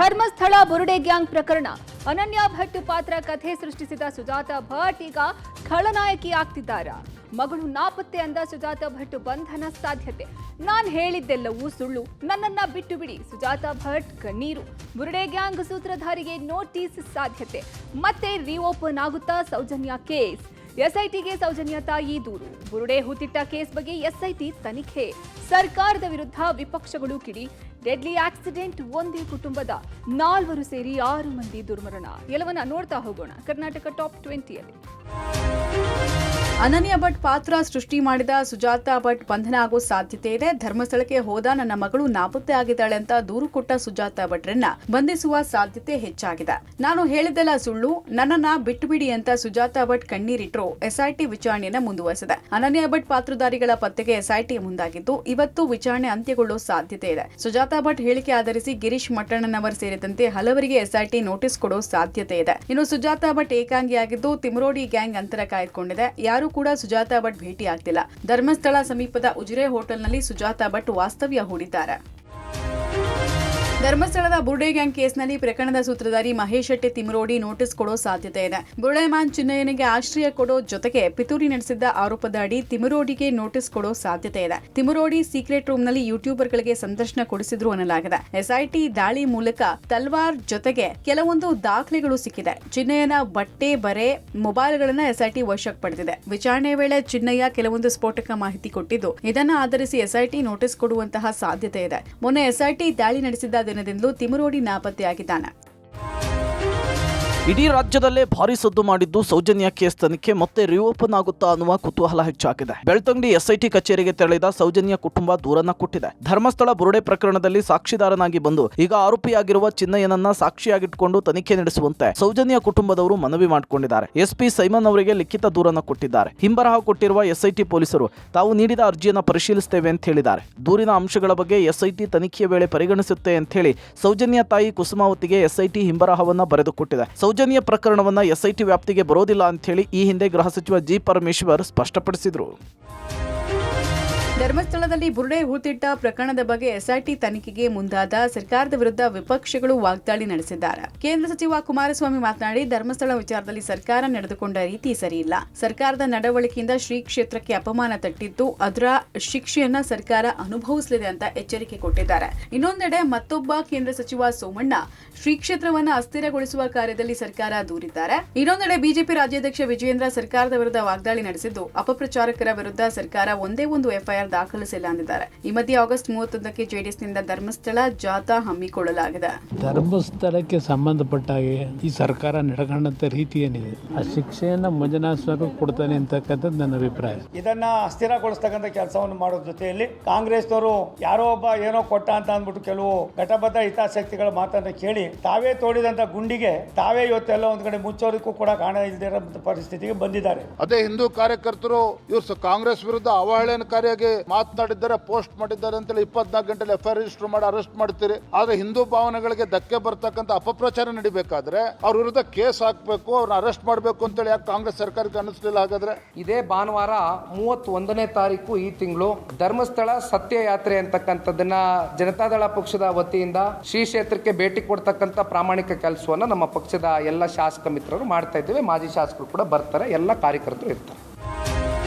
ಧರ್ಮಸ್ಥಳ ಬುರುಡೆ gang ಪ್ರಕರಣ. ಅನನ್ಯ ಭಟ್ ಪಾತ್ರ ಕಥೆ ಸೃಷ್ಟಿಸಿದ ಸುಜಾತ ಭಟ್ ಈಗ ಖಳನಾಯಕಿ ಆಗ್ತಿದ್ದಾರಾ? ಮಗಳು ನಾಪತ್ತೆ ಅಂದ ಸುಜಾತ ಭಟ್ ಬಂಧನ ಸಾಧ್ಯತೆ. ನಾನ್ ಹೇಳಿದ್ದೆಲ್ಲವೂ ಸುಳ್ಳು, ನನ್ನನ್ನ ಬಿಟ್ಟು ಬಿಡಿ. ಸುಜಾತ ಭಟ್ ಕಣ್ಣೀರು. ಬುರುಡೆ ಗ್ಯಾಂಗ್ ಸೂತ್ರಧಾರಿಗೆ ನೋಟಿಸ್ ಸಾಧ್ಯತೆ. ಮತ್ತೆ ರಿಓಪನ್ ಆಗುತ್ತಾ ಸೌಜನ್ಯ ಕೇಸ್? ಎಸ್ಐಟಿಗೆ ಸೌಜನ್ಯ ತಾಯಿ ದೂರು. ಬುರುಡೆ ಹೂತಿಟ್ಟ ಕೇಸ್ ಬಗ್ಗೆ ಎಸ್ಐಟಿ ತನಿಖೆ. ಸರ್ಕಾರದ ವಿರುದ್ಧ ವಿಪಕ್ಷಗಳು ಕಿಡಿ. ಡೆಡ್ಲಿ ಆಕ್ಸಿಡೆಂಟ್, ಒಂದೇ ಕುಟುಂಬದ 4 ಸೇರಿ 6 ಮಂದಿ ದುರ್ಮರಣ. ಎಲ್ಲವನ್ನ ನೋಡ್ತಾ ಹೋಗೋಣ ಕರ್ನಾಟಕ ಟಾಪ್ 20ಯಲ್ಲಿ. ಅನನ್ಯ ಭಟ್ ಪಾತ್ರ ಸೃಷ್ಟಿ ಮಾಡಿದ ಸುಜಾತ ಭಟ್ ಬಂಧನ ಆಗೋ ಸಾಧ್ಯತೆ ಇದೆ. ಧರ್ಮಸ್ಥಳಕ್ಕೆ ಹೋದ ನನ್ನ ಮಗಳು ನಾಪತ್ತೆ ಆಗಿದ್ದಾಳೆ ಅಂತ ದೂರು ಕೊಟ್ಟ ಸುಜಾತ ಭಟ್ರನ್ನ ಬಂಧಿಸುವ ಸಾಧ್ಯತೆ ಹೆಚ್ಚಾಗಿದೆ. ನಾನು ಹೇಳಿದ್ದೆಲ್ಲ ಸುಳ್ಳು, ನನ್ನನ್ನ ಬಿಟ್ಟು ಬಿಡಿ ಅಂತ ಸುಜಾತ ಭಟ್ ಕಣ್ಣೀರಿಟ್ರು. ಎಸ್ಐಟಿ ವಿಚಾರಣೆಯನ್ನ ಮುಂದುವರೆಸಿದೆ. ಅನನ್ಯ ಭಟ್ ಪಾತ್ರಧಾರಿಗಳ ಪತ್ತೆಗೆ ಎಸ್ಐಟಿ ಮುಂದಾಗಿದ್ದು ಇವತ್ತು ವಿಚಾರಣೆ ಅಂತ್ಯಗೊಳ್ಳೋ ಸಾಧ್ಯತೆ ಇದೆ. ಸುಜಾತ ಭಟ್ ಹೇಳಿಕೆ ಆಧರಿಸಿ ಗಿರೀಶ್ ಮಟ್ಟಣ್ಣನವರ್ ಸೇರಿದಂತೆ ಹಲವರಿಗೆ ಎಸ್ಐಟಿ ನೋಟಿಸ್ ಕೊಡೋ ಸಾಧ್ಯತೆ ಇದೆ. ಇನ್ನು ಸುಜಾತ ಭಟ್ ಏಕಾಂಗಿಯಾಗಿದ್ದು ತಿಮರೋಡಿ ಗ್ಯಾಂಗ್ ಅಂತರ ಕಾಯ್ದುಕೊಂಡಿದೆ. ಯಾರು ಕೂಡ ಸುಜಾತ ಭಟ್ ಭೇಟಿ ಆಗ್ತಿಲ್ಲ. ಧರ್ಮಸ್ಥಳ ಸಮೀಪದ ಉಜಿರೆ ಹೋಟೆಲ್ನಲ್ಲಿ ಸುಜಾತ ಭಟ್ ವಾಸ್ತವ್ಯ ಹೂಡಿದ್ದಾರೆ. ಧರ್ಮಸ್ಥಳದ ಬುರುಡೆ ಗ್ಯಾಂಗ್ ಕೇಸ್ನಲ್ಲಿ ಪ್ರಕರಣದ ಸೂತ್ರಧಾರಿ ಮಹೇಶ್ ಶೆಟ್ಟಿ ತಿಮರೋಡಿ ನೋಟಿಸ್ ಕೊಡೋ ಸಾಧ್ಯತೆ ಇದೆ. ಬುರುಡೆ ಮ್ಯಾನ್ ಚಿನ್ನಯ್ಯನಿಗೆ ಆಶ್ರಯ ಕೊಡೋ ಜೊತೆಗೆ ಪಿತೂರಿ ನಡೆಸಿದ್ದ ಆರೋಪದ ಅಡಿ ತಿಮರೋಡಿಗೆ ನೋಟಿಸ್ ಕೊಡೋ ಸಾಧ್ಯತೆ ಇದೆ. ತಿಮರೋಡಿ ಸೀಕ್ರೆಟ್ ರೂಮ್ನಲ್ಲಿ ಯೂಟ್ಯೂಬರ್ಗಳಿಗೆ ಸಂದರ್ಶನ ಕೊಡಿಸಿದ್ರು ಅನ್ನಲಾಗಿದೆ. ಎಸ್ಐಟಿ ದಾಳಿ ಮೂಲಕ ತಲ್ವಾರ್ ಜೊತೆಗೆ ಕೆಲವೊಂದು ದಾಖಲೆಗಳು ಸಿಕ್ಕಿದೆ. ಚಿನ್ನಯ್ಯನ ಬಟ್ಟೆ, ಬರೆ, ಮೊಬೈಲ್ಗಳನ್ನ ಎಸ್ಐಟಿ ವಶಕ್ಕೆ ಪಡೆದಿದೆ. ವಿಚಾರಣೆ ವೇಳೆ ಚಿನ್ನಯ್ಯ ಕೆಲವೊಂದು ಸ್ಫೋಟಕ ಮಾಹಿತಿ ಕೊಟ್ಟಿದ್ದು ಇದನ್ನ ಆಧರಿಸಿ ಎಸ್ಐಟಿ ನೋಟಿಸ್ ಕೊಡುವಂತಹ ಸಾಧ್ಯತೆ ಇದೆ. ಮೊನ್ನೆ ಎಸ್ಐಟಿ ದಾಳಿ ನಡೆಸಿದ್ದ ದಿನದಿಂದಲೂ ತಿಮರೋಡಿ ನಾಪತ್ತೆಯಾಗಿದ್ದಾನೆ. ಇಡೀ ರಾಜ್ಯದಲ್ಲೇ ಭಾರಿ ಸದ್ದು ಮಾಡಿದ್ದು ಸೌಜನ್ಯ ಕೇಸ್ ತನಿಖೆ ಮತ್ತೆ ರಿಓಪನ್ ಆಗುತ್ತಾ ಅನ್ನುವ ಕುತೂಹಲ ಹೆಚ್ಚಾಗಿದೆ. ಬೆಳ್ತಂಗಡಿ ಎಸ್ಐಟಿ ಕಚೇರಿಗೆ ತೆರಳಿದ ಸೌಜನ್ಯ ಕುಟುಂಬ ದೂರನ್ನ ಕೊಟ್ಟಿದೆ. ಧರ್ಮಸ್ಥಳ ಬುರುಡೆ ಪ್ರಕರಣದಲ್ಲಿ ಸಾಕ್ಷಿದಾರನಾಗಿ ಬಂದು ಈಗ ಆರೋಪಿಯಾಗಿರುವ ಚಿನ್ನಯ್ಯನನ್ನ ಸಾಕ್ಷಿಯಾಗಿಟ್ಟುಕೊಂಡು ತನಿಖೆ ನಡೆಸುವಂತೆ ಸೌಜನ್ಯ ಕುಟುಂಬದವರು ಮನವಿ ಮಾಡಿಕೊಂಡಿದ್ದಾರೆ. ಎಸ್ಪಿ ಸೈಮನ್ ಅವರಿಗೆ ಲಿಖಿತ ದೂರನ್ನ ಕೊಟ್ಟಿದ್ದಾರೆ. ಹಿಂಬರಹ ಕೊಟ್ಟಿರುವ ಎಸ್ಐಟಿ ಪೊಲೀಸರು ತಾವು ನೀಡಿದ ಅರ್ಜಿಯನ್ನ ಪರಿಶೀಲಿಸುತ್ತೇವೆ ಅಂತ ಹೇಳಿದ್ದಾರೆ. ದೂರಿನ ಅಂಶಗಳ ಬಗ್ಗೆ ಎಸ್ಐಟಿ ತನಿಖೆಯ ವೇಳೆ ಪರಿಗಣಿಸುತ್ತೆ ಅಂತ ಹೇಳಿ ಸೌಜನ್ಯ ತಾಯಿ ಕುಸುಮಾವತಿಗೆ ಎಸ್ಐಟಿ ಹಿಂಬರಹವನ್ನ ಬರೆದುಕೊಟ್ಟಿದೆ. ಸೌಜನ್ಯ ಪ್ರಕರಣವನ್ನ ಎಸ್ಐಟಿ ವ್ಯಾಪ್ತಿಗೆ ಬರೋದಿಲ್ಲ ಅಂತ ಹೇಳಿ ಈ ಹಿಂದೆ ಗೃಹ ಸಚಿವ ಜಿ ಪರಮೇಶ್ವರ್ ಸ್ಪಷ್ಟಪಡಿಸಿದ್ರು. ಧರ್ಮಸ್ಥಳದಲ್ಲಿ ಬುರುಡೆ ಹೂತಿಟ್ಟ ಪ್ರಕರಣದ ಬಗ್ಗೆ ಎಸ್ಐಟಿ ತನಿಖೆಗೆ ಮುಂದಾದ ಸರ್ಕಾರದ ವಿರುದ್ಧ ವಿಪಕ್ಷಗಳು ವಾಗ್ದಾಳಿ ನಡೆಸಿದ್ದಾರೆ. ಕೇಂದ್ರ ಸಚಿವ ಕುಮಾರಸ್ವಾಮಿ ಮಾತನಾಡಿ, ಧರ್ಮಸ್ಥಳ ವಿಚಾರದಲ್ಲಿ ಸರ್ಕಾರ ನಡೆದುಕೊಂಡ ರೀತಿ ಸರಿಯಿಲ್ಲ. ಸರ್ಕಾರದ ನಡವಳಿಕೆಯಿಂದ ಶ್ರೀ ಕ್ಷೇತ್ರಕ್ಕೆ ಅಪಮಾನ ತಟ್ಟಿದ್ದು ಅದರ ಶಿಕ್ಷೆಯನ್ನ ಸರ್ಕಾರ ಅನುಭವಿಸಲಿದೆ ಅಂತ ಎಚ್ಚರಿಕೆ ಕೊಟ್ಟಿದ್ದಾರೆ. ಇನ್ನೊಂದೆಡೆ ಮತ್ತೊಬ್ಬ ಕೇಂದ್ರ ಸಚಿವ ಸೋಮಣ್ಣ ಶ್ರೀ ಕ್ಷೇತ್ರವನ್ನ ಅಸ್ಥಿರಗೊಳಿಸುವ ಕಾರ್ಯದಲ್ಲಿ ಸರ್ಕಾರ ದೂರಿದ್ದಾರೆ. ಇನ್ನೊಂದೆಡೆ ಬಿಜೆಪಿ ರಾಜ್ಯಾಧ್ಯಕ್ಷ ವಿಜಯೇಂದ್ರ ಸರ್ಕಾರದ ವಿರುದ್ಧ ವಾಗ್ದಾಳಿ ನಡೆಸಿದ್ದು ಅಪಪ್ರಚಾರಕರ ವಿರುದ್ಧ ಸರ್ಕಾರ ಒಂದೇ ಒಂದು ಎಫ್ಐಆರ್ ದಾಖಲಿಸಿಲ್ಲ ಅಂದಿದ್ದಾರೆ. ಈ ಮಧ್ಯೆ ಆಗಸ್ಟ್ 31ಕ್ಕೆ ಜೆಡಿಎಸ್ನಿಂದ ಧರ್ಮಸ್ಥಳ ಜಾಥಾ ಹಮ್ಮಿಕೊಳ್ಳಲಾಗಿದೆ. ಧರ್ಮಸ್ಥಳಕ್ಕೆ ಸಂಬಂಧಪಟ್ಟಾಗೆ ಈ ಸರ್ಕಾರ ನಡೆಕೊಂಡಂತ ರೀತಿ ಏನಿದೆ ಆ ಶಿಕ್ಷೆಯನ್ನ ಮಂಜುನಾಥ ಕೊಡ್ತಾನೆ ಅಂತಕ್ಕಂಥದ್ದು ನನ್ನ ಅಭಿಪ್ರಾಯ. ಇದನ್ನ ಅಸ್ಥಿರಗೊಳಿಸ್ತಕ್ಕಂಥ ಕೆಲಸವನ್ನು ಮಾಡೋದ್ರ ಜೊತೆಯಲ್ಲಿ ಕಾಂಗ್ರೆಸ್ನವರು ಯಾರೋ ಒಬ್ಬ ಏನೋ ಕೊಟ್ಟ ಅಂತ ಅಂದ್ಬಿಟ್ಟು ಕೆಲವು ಘಟಬದ್ಧ ಹಿತಾಸಕ್ತಿಗಳ ಮಾತನ್ನ ಕೇಳಿ ತಾವೇ ತೋಡಿದಂತ ಗುಂಡಿಗೆ ತಾವೇ ಇವತ್ತೆಲ್ಲ ಒಂದ್ ಕಡೆ ಮುಚ್ಚೋದಕ್ಕೂ ಕೂಡ ಕಾರಣ ಇಲ್ಲದಿರೋ ಪರಿಸ್ಥಿತಿಗೆ ಬಂದಿದ್ದಾರೆ. ಅದೇ ಹಿಂದೂ ಕಾರ್ಯಕರ್ತರು ಇವರು ಕಾಂಗ್ರೆಸ್ ವಿರುದ್ಧ ಅವಹೇಳನಕಾರಿಯಾಗಿ ಮಾತನಾಡಿದ್ದಾರೆ, ಪೋಸ್ಟ್ ಮಾಡಿದ್ದಾರೆ ಅಂತೇಳಿ 24 ಗಂಟೆಲಿ ಎಫ್ಐಆರ್ ರಿಜಿಸ್ಟರ್ ಮಾಡಿ ಅರೆಸ್ಟ್ ಮಾಡ್ತೀರಿ. ಆದ್ರೆ ಹಿಂದೂ ಭಾವನೆಗಳಿಗೆ ಧಕ್ಕೆ ಬರ್ತಕ್ಕಂಥ ಅಪಪ್ರಚಾರ ನಡಿಬೇಕಾದ್ರೆ ಅವ್ರ ವಿರುದ್ಧ ಕೇಸ್ ಹಾಕಬೇಕು, ಅವ್ರನ್ನ ಅರೆಸ್ಟ್ ಮಾಡಬೇಕು ಅಂತೇಳಿ ಯಾಕೆ ಕಾಂಗ್ರೆಸ್ ಸರ್ಕಾರಕ್ಕೆ ಅನಿಸ್ಲಿಲ್ಲ? ಹಾಗಾದ್ರೆ ಇದೇ ಭಾನುವಾರ 31ನೇ ತಾರೀಕು ಈ ತಿಂಗಳು ಧರ್ಮಸ್ಥಳ ಸತ್ಯಯಾತ್ರೆ ಅಂತಕ್ಕಂಥದ್ದನ್ನ ಜನತಾದಳ ಪಕ್ಷದ ವತಿಯಿಂದ ಶ್ರೀ ಕ್ಷೇತ್ರಕ್ಕೆ ಭೇಟಿ ಕೊಡ್ತಕ್ಕಂಥ ಪ್ರಾಮಾಣಿಕ ಕೆಲಸವನ್ನ ನಮ್ಮ ಪಕ್ಷದ ಎಲ್ಲ ಶಾಸಕ ಮಿತ್ರರು ಮಾಡ್ತಾ ಇದ್ದೇವೆ. ಮಾಜಿ ಶಾಸಕರು ಕೂಡ ಬರ್ತಾರೆ, ಎಲ್ಲ ಕಾರ್ಯಕರ್ತರು ಇರ್ತಾರೆ.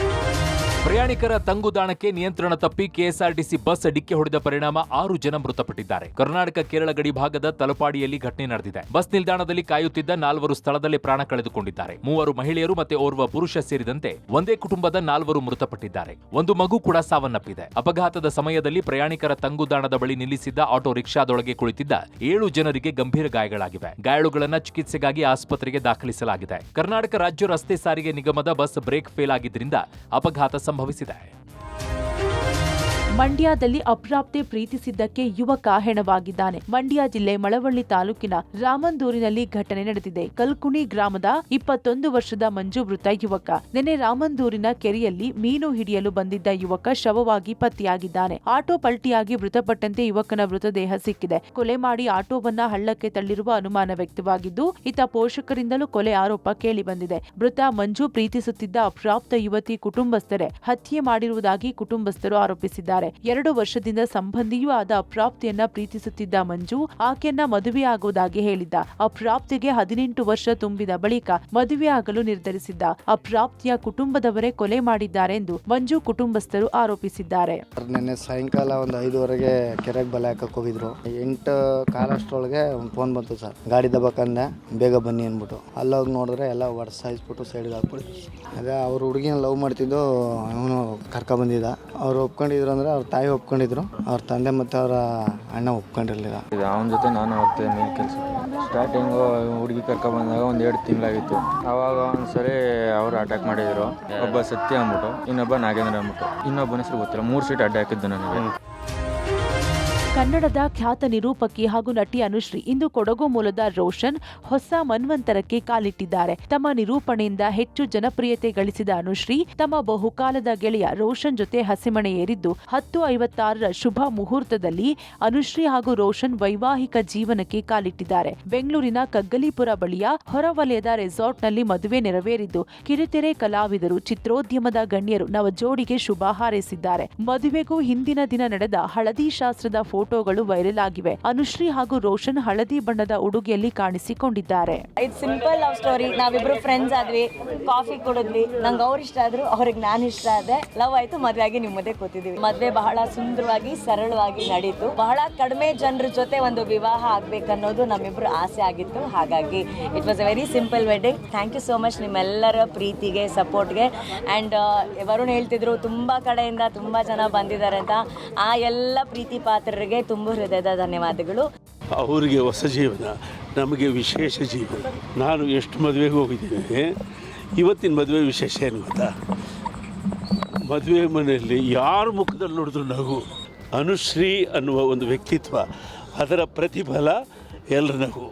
ಪ್ರಯಾಣಿಕರ ತಂಗುದಾಣಕ್ಕೆ ನಿಯಂತ್ರಣ ತಪ್ಪಿ ಕೆಎಸ್ಆರ್ಟಿಸಿ ಬಸ್ ಡಿಕ್ಕಿ ಹೊಡೆದ ಪರಿಣಾಮ 6 ಜನ ಮೃತಪಟ್ಟಿದ್ದಾರೆ. ಕರ್ನಾಟಕ ಕೇರಳ ಗಡಿ ಭಾಗದ ತಲಪಾಡಿಯಲ್ಲಿ ಘಟನೆ ನಡೆದಿದೆ. ಬಸ್ ನಿಲ್ದಾಣದಲ್ಲಿ ಕಾಯುತ್ತಿದ್ದ 4 ಸ್ಥಳದಲ್ಲೇ ಪ್ರಾಣ ಕಳೆದುಕೊಂಡಿದ್ದಾರೆ. 3 ಮಹಿಳೆಯರು ಮತ್ತೆ ಓರ್ವ ಪುರುಷ ಸೇರಿದಂತೆ ಒಂದೇ ಕುಟುಂಬದ 4 ಮೃತಪಟ್ಟಿದ್ದಾರೆ. ಒಂದು ಮಗು ಕೂಡ ಸಾವನ್ನಪ್ಪಿದೆ. ಅಪಘಾತದ ಸಮಯದಲ್ಲಿ ಪ್ರಯಾಣಿಕರ ತಂಗುದಾಣದ ಬಳಿ ನಿಲ್ಲಿಸಿದ್ದ ಆಟೋ ರಿಕ್ಷಾದೊಳಗೆ ಕುಳಿತಿದ್ದ 7 ಜನರಿಗೆ ಗಂಭೀರ ಗಾಯಗಳಾಗಿವೆ. ಗಾಯಾಳುಗಳನ್ನ ಚಿಕಿತ್ಸೆಗಾಗಿ ಆಸ್ಪತ್ರೆಗೆ ದಾಖಲಿಸಲಾಗಿದೆ. ಕರ್ನಾಟಕ ರಾಜ್ಯ ರಸ್ತೆ ಸಾರಿಗೆ ನಿಗಮದ ಬಸ್ ಬ್ರೇಕ್ ಫೇಲ್ ಆಗಿದ್ದರಿಂದ ಅಪಘಾತ ಸಂಭವಿಸಿದೆ. ಮಂಡ್ಯದಲ್ಲಿ ಅಪ್ರಾಪ್ತೆ ಪ್ರೀತಿಸಿದ್ದಕ್ಕೆ ಯುವಕ ಹೆಣವಾಗಿದ್ದಾನೆ. ಮಂಡ್ಯ ಜಿಲ್ಲೆ ಮಳವಳ್ಳಿ ತಾಲೂಕಿನ ರಾಮಂದೂರಿನಲ್ಲಿ ಘಟನೆ ನಡೆದಿದೆ. ಕಲ್ಕುಣಿ ಗ್ರಾಮದ 21 ವರ್ಷದ ಮಂಜು ಮೃತ ಯುವಕ. ನಿನ್ನೆ ರಾಮಂದೂರಿನ ಕೆರೆಯಲ್ಲಿ ಮೀನು ಹಿಡಿಯಲು ಬಂದಿದ್ದ ಯುವಕ ಶವವಾಗಿ ಪತ್ತೆಯಾಗಿದ್ದಾನೆ. ಆಟೋ ಪಲ್ಟಿಯಾಗಿ ಮೃತಪಟ್ಟಂತೆ ಯುವಕನ ಮೃತದೇಹ ಸಿಕ್ಕಿದೆ. ಕೊಲೆ ಮಾಡಿ ಆಟೋವನ್ನ ಹಳ್ಳಕ್ಕೆ ತಳ್ಳಿರುವ ಅನುಮಾನ ವ್ಯಕ್ತವಾಗಿದ್ದು ಇತ್ತ ಪೋಷಕರಿಂದಲೂ ಕೊಲೆ ಆರೋಪ ಕೇಳಿಬಂದಿದೆ. ಮೃತ ಮಂಜು ಪ್ರೀತಿಸುತ್ತಿದ್ದ ಅಪ್ರಾಪ್ತ ಯುವತಿ ಕುಟುಂಬಸ್ಥರೇ ಹತ್ಯೆ ಮಾಡಿರುವುದಾಗಿ ಕುಟುಂಬಸ್ಥರು ಆರೋಪಿಸಿದ್ದಾರೆ. ಹೇಳಿದ್ದಾರೆ. 2 ವರ್ಷದಿಂದ ಸಂಬಂಧಿಯೂ ಆದ ಅಪ್ರಾಪ್ತಿಯನ್ನ ಪ್ರೀತಿಸುತ್ತಿದ್ದ ಮಂಜು ಆಕೆಯನ್ನ ಮದುವೆಯಾಗುವುದಾಗಿ ಹೇಳಿದ್ದ. ಅಪ್ರಾಪ್ತಿಗೆ 18 ವರ್ಷ ತುಂಬಿದ ಬಳಿಕ ಮದುವೆಯಾಗಲು ನಿರ್ಧರಿಸಿದ್ದ. ಅಪ್ರಾಪ್ತಿಯ ಕುಟುಂಬದವರೇ ಕೊಲೆ ಮಾಡಿದ್ದಾರೆ ಎಂದು ಮಂಜು ಕುಟುಂಬಸ್ಥರು ಆರೋಪಿಸಿದ್ದಾರೆ. ನಿನ್ನೆ ಸಾಯಂಕಾಲ ಒಂದು 5:30ಗೆ ಕೆರೆಗೆ ಬಲೆ ಹಾಕಕ್ಕೆ ಹೋಗಿದ್ರು. 8 ಕಾಲಷ್ಟರೊಳಗೆ ಒಂದು ಫೋನ್ ಬಂತು ಸರ್, ಗಾಡಿ ದಬಕ್ಕಂದೆ ಬೇಗ ಬನ್ನಿ ಅಂದ್ಬಿಟ್ಟು. ಅಲ್ಲೋಗಿ ನೋಡಿದ್ರೆ ಎಲ್ಲ ಸಾಯಿಸ್ಬಿಟ್ಟು ಸೈಡ್ಗೆ ಹಾಕ್ಬಿಟ್ಟು ಅದೇ ಅವ್ರ ಹುಡುಗಿನ ಲವ್ ಮಾಡ್ತಿದ್ದು ಅವನು ಕರ್ಕೊಬಂದಿದ್ದ. ಅವ್ರು ಒಪ್ಕೊಂಡಿದ್ರು ಅಂದರೆ ಅವ್ರ ತಾಯಿ ಒಪ್ಕೊಂಡಿದ್ರು, ಅವ್ರ ತಂದೆ ಮತ್ತು ಅವರ ಅಣ್ಣ ಒಪ್ಕೊಂಡಿರಲಿಲ್ಲ. ಅವನ ಜೊತೆ ನಾನು ಹೋಗ್ತೇನೆ ಮೇಲ್ ಕೆಲಸ. ಸ್ಟಾರ್ಟಿಂಗು ಹುಡುಗಿ ಕರ್ಕೊಬಂದಾಗ ಒಂದು 2 ತಿಂಗಳಾಗಿತ್ತು. ಆವಾಗ ಒಂದ್ಸರಿ ಅವರು ಅಟ್ಯಾಕ್ ಮಾಡಿದ್ರು. ಒಬ್ಬ ಸತ್ಯ ಅಂದ್ಬಿಟ್ಟು, ಇನ್ನೊಬ್ಬ ನಾಗೇಂದ್ರ ಅಂದ್ಬಿಟ್ಟು, ಇನ್ನೊಬ್ಬನ ಹೆಸರು ಗೊತ್ತಿಲ್ಲ. 3 ಸೀಟ್ ಅಡ್ಡ ಹಾಕಿದ್ದು ನನಗೆ. ಕನ್ನಡದ ಖ್ಯಾತ ನಿರೂಪಕಿ ಹಾಗೂ ನಟಿ ಅನುಶ್ರೀ ಇಂದು ಕೊಡಗು ಮೂಲದ ರೋಷನ್ ಹೊಸ ಮನ್ವಂತರಕ್ಕೆ ಕಾಲಿಟ್ಟಿದ್ದಾರೆ. ತಮ್ಮ ನಿರೂಪಣೆಯಿಂದ ಹೆಚ್ಚು ಜನಪ್ರಿಯತೆ ಗಳಿಸಿದ ಅನುಶ್ರೀ ತಮ್ಮ ಬಹುಕಾಲದ ಗೆಳೆಯ ರೋಷನ್ ಜೊತೆ ಹಸಿಮಣೆ ಏರಿದ್ದು 10:56ರ ಶುಭ ಮುಹೂರ್ತದಲ್ಲಿ ಅನುಶ್ರೀ ಹಾಗೂ ರೋಷನ್ ವೈವಾಹಿಕ ಜೀವನಕ್ಕೆ ಕಾಲಿಟ್ಟಿದ್ದಾರೆ. ಬೆಂಗಳೂರಿನ ಕಗ್ಗಲೀಪುರ ಬಳಿಯ ಹೊರವಲಯದ ರೆಸಾರ್ಟ್ನಲ್ಲಿ ಮದುವೆ ನೆರವೇರಿದ್ದು ಕಿರುತೆರೆ ಕಲಾವಿದರು, ಚಿತ್ರೋದ್ಯಮದ ಗಣ್ಯರು ನವ ಜೋಡಿಗೆ ಶುಭ ಹಾರೈಸಿದ್ದಾರೆ. ಮದುವೆಗೂ ಹಿಂದಿನ ದಿನ ನಡೆದ ಹಳದಿ ಶಾಸ್ತ್ರದ ಫೋಟೋಗಳು ವೈರಲ್ ಆಗಿವೆ. ಅನುಶ್ರೀ ಹಾಗೂ ರೋಷನ್ ಹಳದಿ ಬಣ್ಣದ ಉಡುಗೆಯಲ್ಲಿ ಕಾಣಿಸಿಕೊಂಡಿದ್ದಾರೆ. ಇದು ಸಿಂಪಲ್ ಲವ್ ಸ್ಟೋರಿ. ನಾವಿಬ್ರು ಫ್ರೆಂಡ್ಸ್ ಆದ್ವಿ, ಕಾಫಿ ಕುಡಿದ್ವಿ. ನಂಗೆ ಅವ್ರು ಇಷ್ಟ ಆದ್ರು, ಅವ್ರಿಗೆ ನಾನು ಇಷ್ಟ ಆದೆ. ಲವ್ ಆಯ್ತು, ಮದುವೆ ಆಗಿ ನಿಮ್ಮ ಮಧ್ಯೆ ಕೂತಿದ್ವಿ. ಮದುವೆ ಬಹಳ ಸುಂದರವಾಗಿ ಸರಳವಾಗಿ ನಡೀತು. ಬಹಳ ಕಡಿಮೆ ಜನರ ಜೊತೆ ಒಂದು ವಿವಾಹ ಆಗ್ಬೇಕನ್ನೋದು ನಮ್ಮಿಬ್ರು ಆಸೆ ಆಗಿತ್ತು. ಹಾಗಾಗಿ it was a very simple wedding. Thank you so much ನಿಮ್ಮೆಲ್ಲರ ಪ್ರೀತಿಗೆ, ಸಪೋರ್ಟ್ಗೆ. ಆ್ಯಂಡ್ ವರುಣ್ ಹೇಳ್ತಿದ್ರು ತುಂಬಾ ಕಡೆಯಿಂದ ತುಂಬಾ ಜನ ಬಂದಿದ್ದಾರೆ ಅಂತ. ಆ ಎಲ್ಲ ಪ್ರೀತಿ ಪಾತ್ರರಿಗೆ ತುಂಬ ಹೃದಯದ ಧನ್ಯವಾದಗಳು. ಅವರಿಗೆ ಹೊಸ ಜೀವನ, ನಮಗೆ ವಿಶೇಷ ಜೀವನ. ನಾನು ಎಷ್ಟು ಮದುವೆಗೆ ಹೋಗಿದ್ದೀನಿ, ಇವತ್ತಿನ ಮದುವೆ ವಿಶೇಷ ಏನು ಗೊತ್ತಾ? ಮದುವೆ ಮನೆಯಲ್ಲಿ ಯಾರ ಮುಖದಲ್ಲಿ ನೋಡಿದ್ರು ನಗು. ಅನುಶ್ರೀ ಅನ್ನುವ ಒಂದು ವ್ಯಕ್ತಿತ್ವ, ಅದರ ಪ್ರತಿಫಲ ಎಲ್ಲರ ನಗು.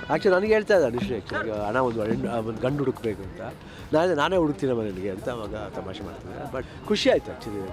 ಆ್ಯಕ್ಚುಲಿ ನನಗೆ ಹೇಳ್ತಾ ಇದ್ದ ಅನುಶ್ರೀ ಹಣ ಒಂದು ಗಂಡು ಹುಡುಕ್ಬೇಕು ಅಂತ. ನಾನೇ ಹುಡುಕ್ತೀನಿ ಮನೆಗೆ ಅಂತ ಅವಾಗ ತಮಾಷೆ ಮಾಡ್ತಿದ್ದೆ. ಬಟ್ ಖುಷಿ ಆಯಿತು ಆ್ಯಕ್ಚುಲಿ.